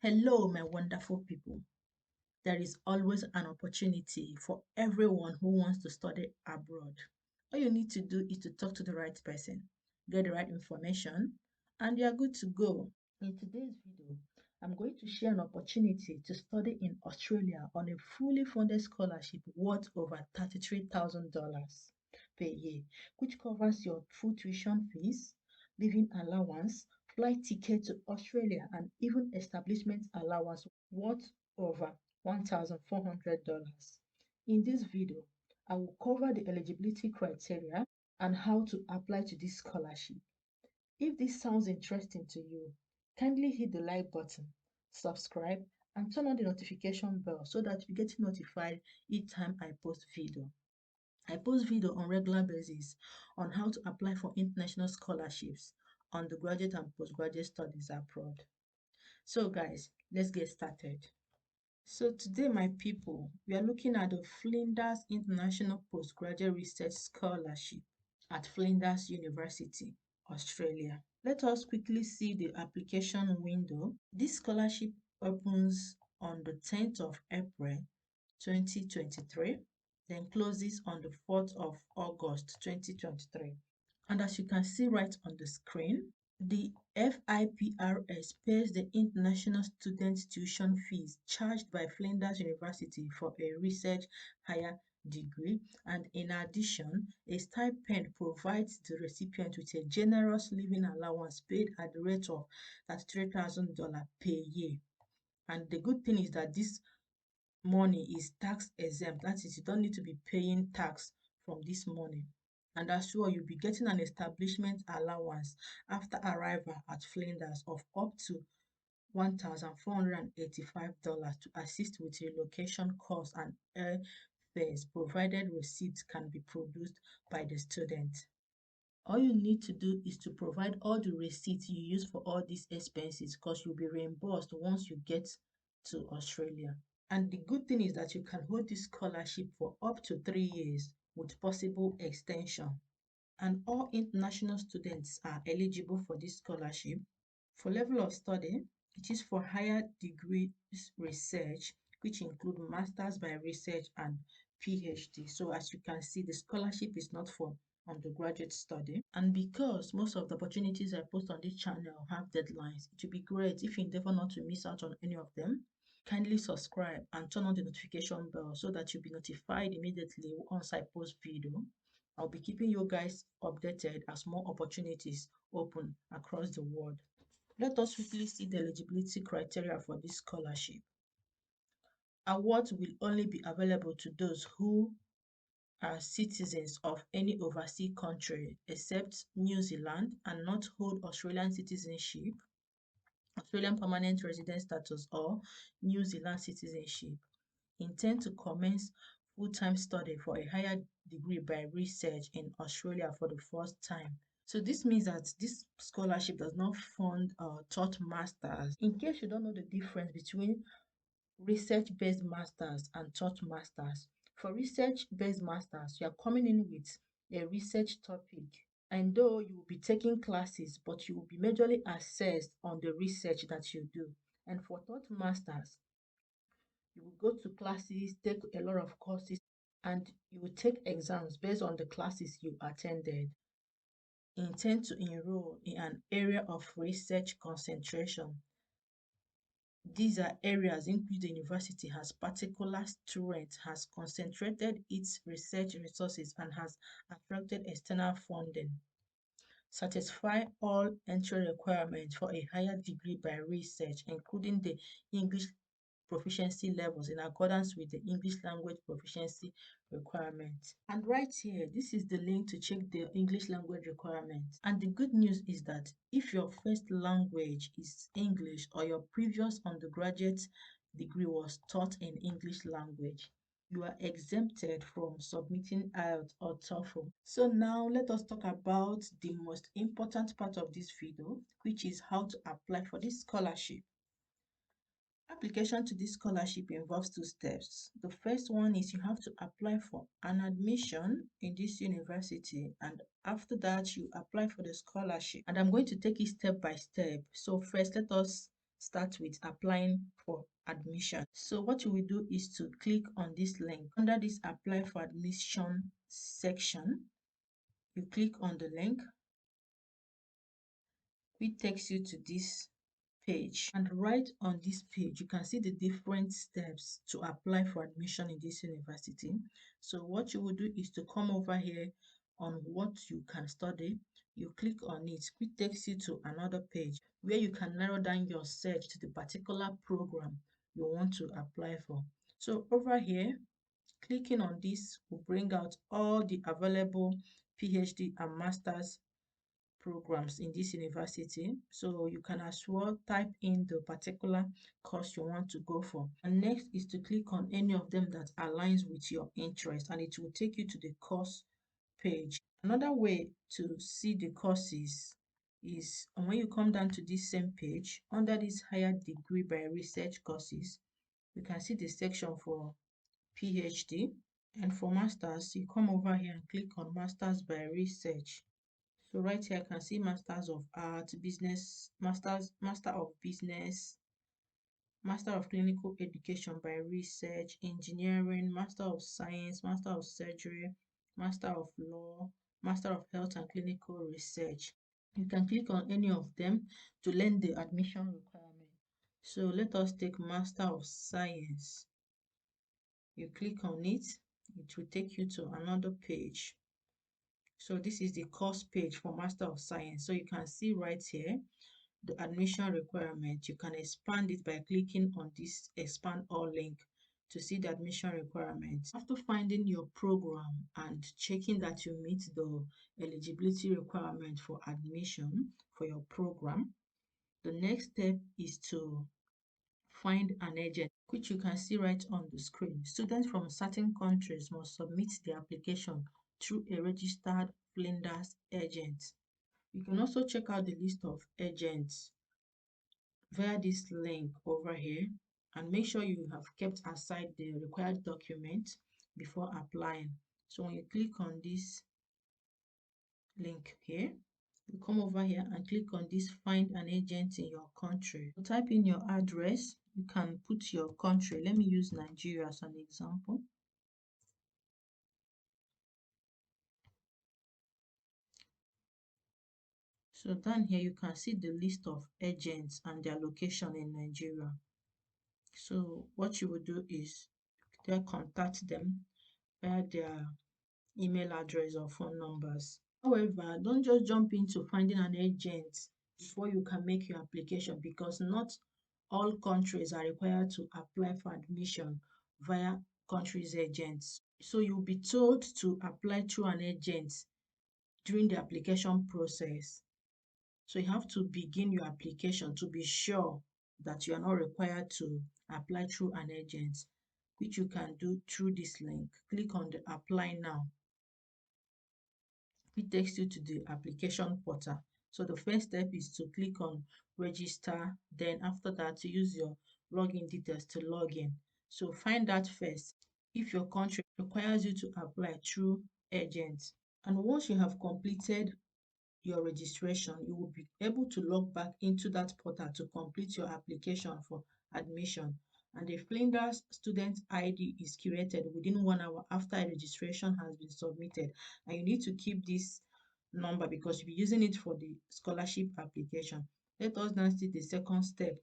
Hello, my wonderful people. There is always an opportunity for everyone who wants to study abroad. All you need to do is to talk to the right person, get the right information, and you are good to go. In today's video, I'm going to share an opportunity to study in Australia on a fully funded scholarship worth over $33,000 per year, which covers your full tuition fees, living allowance, flight ticket to Australia, and even establishment allowance worth over $1,400. In this video, I will cover the eligibility criteria and how to apply to this scholarship. If this sounds interesting to you, kindly hit the like button, subscribe, and turn on the notification bell so that you get notified each time I post video. I post video on regular basis on how to apply for international scholarships, undergraduate and postgraduate studies abroad. So guys, let's get started. So today, my people, we are looking at the Flinders International Postgraduate Research Scholarship at Flinders University, Australia. Let us quickly see the application window. This scholarship opens on the 10th of April 2023, then closes on the 4th of August 2023. And as you can see right on the screen, the FIPRS pays the international student tuition fees charged by Flinders University for a research higher degree, and in addition, a stipend provides the recipient with a generous living allowance paid at the rate of $33,000 per year. And the good thing is that this money is tax exempt. That is, you don't need to be paying tax from this money. And as well, you'll be getting an establishment allowance after arrival at Flinders of up to $1,485 to assist with relocation costs and airfares, provided receipts can be produced by the student. All you need to do is to provide all the receipts you use for all these expenses, because you'll be reimbursed once you get to Australia. And the good thing is that you can hold this scholarship for up to 3 years with possible extension. And all international students are eligible for this scholarship. For level of study, it is for higher degrees research, which include masters by research and PhD. So as you can see, the scholarship is not for undergraduate study. And because most of the opportunities I post on this channel have deadlines, it would be great if you endeavor not to miss out on any of them. Kindly subscribe and turn on the notification bell so that you'll be notified immediately once I post video. I'll be keeping you guys updated as more opportunities open across the world. Let us quickly see the eligibility criteria for this scholarship. Awards will only be available to those who are citizens of any overseas country except New Zealand and not hold Australian citizenship, Australian permanent resident status, or New Zealand citizenship. Intend to commence full-time study for a higher degree by research in Australia for the first time. So this means that this scholarship does not fund taught masters. In case you don't know the difference between research-based masters and taught masters, for research-based masters, you are coming in with a research topic. And though you will be taking classes, but you will be majorly assessed on the research that you do. And for taught masters, you will go to classes, take a lot of courses, and you will take exams based on the classes you attended. Intend to enroll in an area of research concentration. These are areas in which the university has particular strength, has concentrated its research resources, and has attracted external funding. Satisfy all entry requirements for a higher degree by research, including the English proficiency levels in accordance with the English language proficiency requirement. And right here, this is the link to check the English language requirement. And the good news is that if your first language is English or your previous undergraduate degree was taught in English language, you are exempted from submitting IELTS or TOEFL. So now let us talk about the most important part of this video, which is how to apply for this scholarship. Application to this scholarship involves two steps. The first one is you have to apply for an admission in this university, and after that you apply for the scholarship. And I'm going to take it step by step. So first, let us start with applying for admission. So what you will do is to click on this link. Under this apply for admission section, you click on the link, which takes you to this page. And right on this page, you can see the different steps to apply for admission in this university. So what you will do is to come over here on what you can study. You click on it, which takes you to another page where you can narrow down your search to the particular program you want to apply for. So over here, clicking on this will bring out all the available PhD and master's programs in this university. So you can as well type in the particular course you want to go for. And next is to click on any of them that aligns with your interest, and it will take you to the course page. Another way to see the courses is when you come down to this same page, under this higher degree by research courses, you can see the section for PhD, and for masters, you come over here and click on masters by research. So right here, I can see Masters of Art, Business, Master of Business, Master of Clinical Education by Research, Engineering, Master of Science, Master of Surgery, Master of Law, Master of Health and Clinical Research. You can click on any of them to learn the admission requirement. So let us take Master of Science. You click on it, it will take you to another page. So this is the course page for Master of Science. So you can see right here the admission requirement. You can expand it by clicking on this expand all link to see the admission requirements. After finding your program and checking that you meet the eligibility requirement for admission for your program, the next step is to find an agent, which you can see right on the screen. Students from certain countries must submit their application through a registered Flinders agent. You can also check out the list of agents via this link over here, and make sure you have kept aside the required document before applying. So when you click on this link here, you come over here and click on this find an agent in your country. So type in your address. You can put your country. Let me use Nigeria as an example. So down here you can see the list of agents and their location in Nigeria. So what you will do is contact them via their email address or phone numbers. However, don't just jump into finding an agent before you can make your application, because not all countries are required to apply for admission via country's agents. So you'll be told to apply through an agent during the application process. So you have to begin your application to be sure that you are not required to apply through an agent, which you can do through this link. Click on the apply now. It takes you to the application portal. So the first step is to click on register. Then after that, you use your login details to log in. So find out first if your country requires you to apply through agents. And once you have completed your registration, you will be able to log back into that portal to complete your application for admission. And the Flinders student ID is created within 1 hour after registration has been submitted. And you need to keep this number because you'll be using it for the scholarship application. Let us now see the second step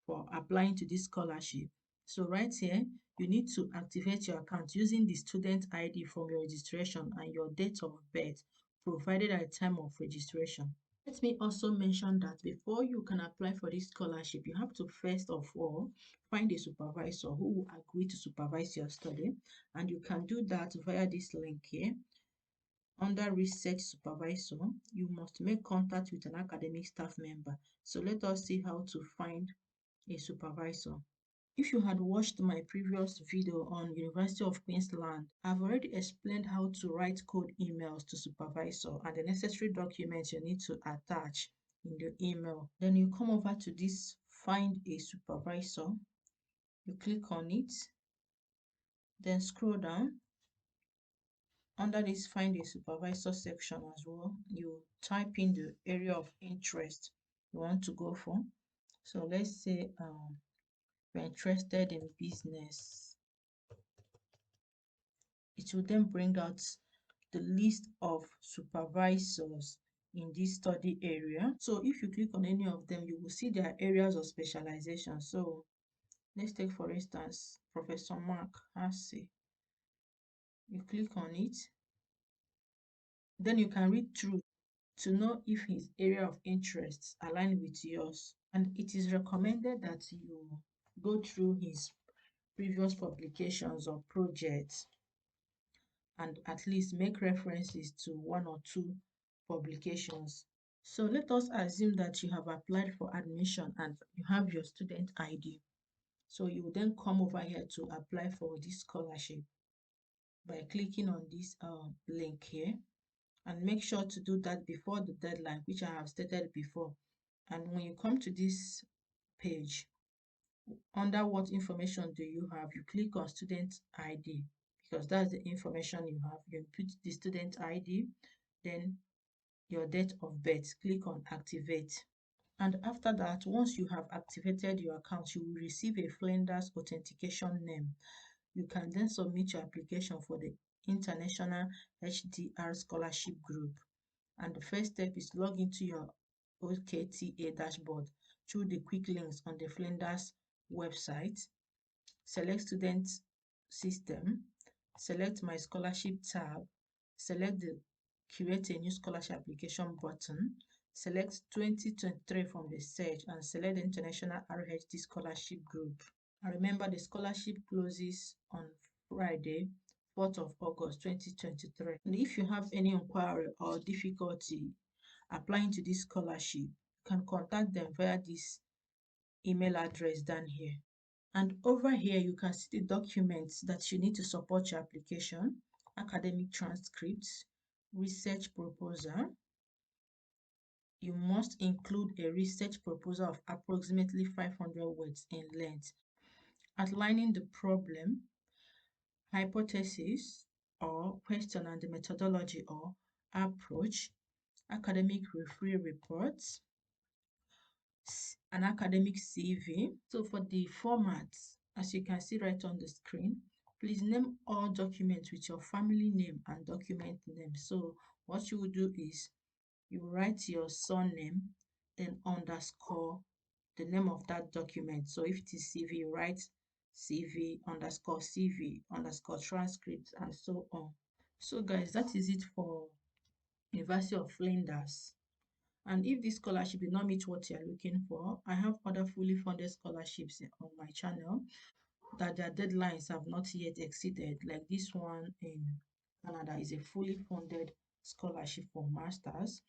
for applying to this scholarship. So right here, you need to activate your account using the student ID from your registration and your date of birth provided at the time of registration. Let me also mention that before you can apply for this scholarship, you have to first of all find a supervisor who will agree to supervise your study, and you can do that via this link here. Under research supervisor, you must make contact with an academic staff member. So let us see how to find a supervisor. If you had watched my previous video on University of Queensland, I've already explained how to write code emails to supervisor and the necessary documents you need to attach in the email. Then you come over to this find a supervisor, you click on it, then scroll down. Under this find a supervisor section as well, you type in the area of interest you want to go for. So let's say you're interested in business. It will then bring out the list of supervisors in this study area. So if you click on any of them, you will see their areas of specialization. So let's take, for instance, Professor Mark Hasse. You click on it, then you can read through to know if his area of interest align with yours. And it is recommended that you go through his previous publications or projects and at least make references to one or two publications. So let us assume that you have applied for admission and you have your student ID. So you will then come over here to apply for this scholarship by clicking on this link here, and make sure to do that before the deadline, which I have stated before. And when you come to this page, under what information do you have, you click on student ID, because that's the information you have. You put the student ID, then your date of birth, click on activate. And after that, once you have activated your account, you will receive a Flinders authentication name. You can then submit your application for the International HDR Scholarship Group. And the first step is log into your OKTA dashboard through the quick links on the Flinders website. Select Student System, select My Scholarship tab, select the Create a New Scholarship Application button, select 2023 from the search, and select the International RHD Scholarship Group. And remember, the scholarship closes on Friday, 4th of August 2023. And if you have any inquiry or difficulty applying to this scholarship, you can contact them via this email address down here. And over here, you can see the documents that you need to support your application: academic transcripts, research proposal. You must include a research proposal of approximately 500 words in length, outlining the problem, hypothesis or question, and the methodology or approach, academic referee reports, an academic CV. So for the format, as you can see right on the screen, please name all documents with your family name and document name. So what you will do is you write your surname, then underscore the name of that document. So if it is CV, you write CV underscore transcript, and so on. So guys, that is it for University of Flinders. And if this scholarship did not meet what you are looking for, I have other fully funded scholarships on my channel that their deadlines have not yet exceeded. Like this one in Canada is a fully funded scholarship for masters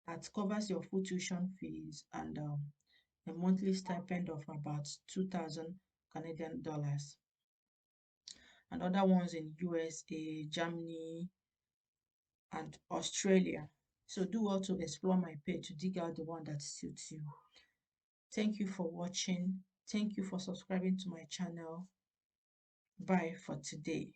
that covers your full tuition fees and a monthly stipend of about 2,000 Canadian dollars. And other ones in USA, Germany, and Australia. So do well to explore my page to dig out the one that suits you. Thank you for watching. Thank you for subscribing to my channel. Bye for today.